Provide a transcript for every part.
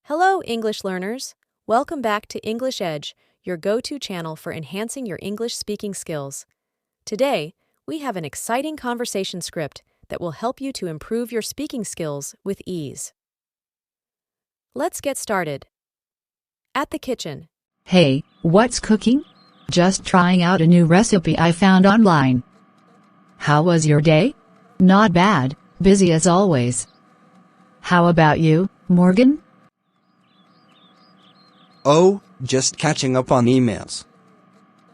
Hello, English learners! Welcome back to EnglishEdge, your go-to channel for enhancing your English speaking skills. Today, we have an exciting conversation script that will help you to improve your speaking skills with ease. Let's get started. At the kitchen. Hey, what's cooking? Just trying out a new recipe I found online. How was your day? Not bad, busy as always. How about you, Morgan? Oh, just catching up on emails.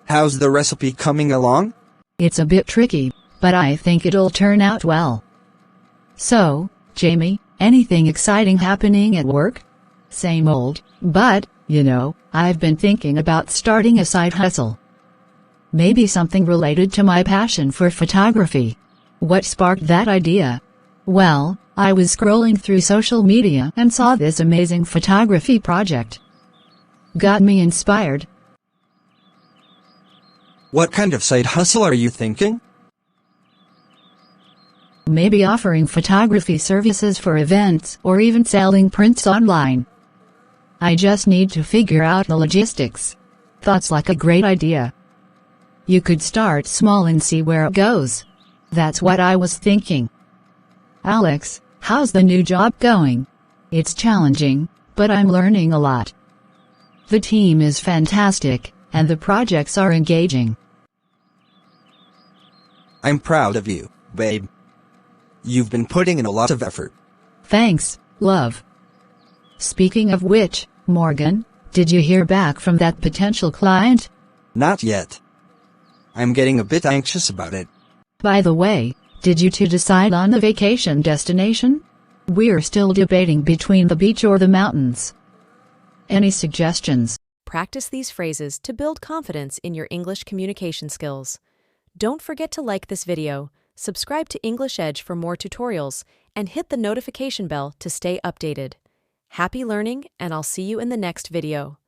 How's the recipe coming along? It's a bit tricky, but I think it'll turn out well. So, Jamie, anything exciting happening at work? Same old, but, I've been thinking about starting a side hustle. Maybe something related to my passion for photography. What sparked that idea? Well, I was scrolling through social media and saw this amazing photography project. Got me inspired. What kind of side hustle are you thinking? Maybe offering photography services for events or even selling prints online. I just need to figure out the logistics. That's like a great idea. You could start small and see where it goes. That's what I was thinking. Alex, how's the new job going? It's challenging, but I'm learning a lot. The team is fantastic, and the projects are engaging. I'm proud of you, babe. You've been putting in a lot of effort. Thanks, love. Speaking of which, Morgan, did you hear back from that potential client? Not yet. I'm getting a bit anxious about it. By the way, did you two decide on the vacation destination? We're still debating between the beach or the mountains. Any suggestions? Practice these phrases to build confidence in your English communication skills. Don't forget to like this video, subscribe to EnglishEdge for more tutorials, and hit the notification bell to stay updated. Happy learning, and I'll see you in the next video.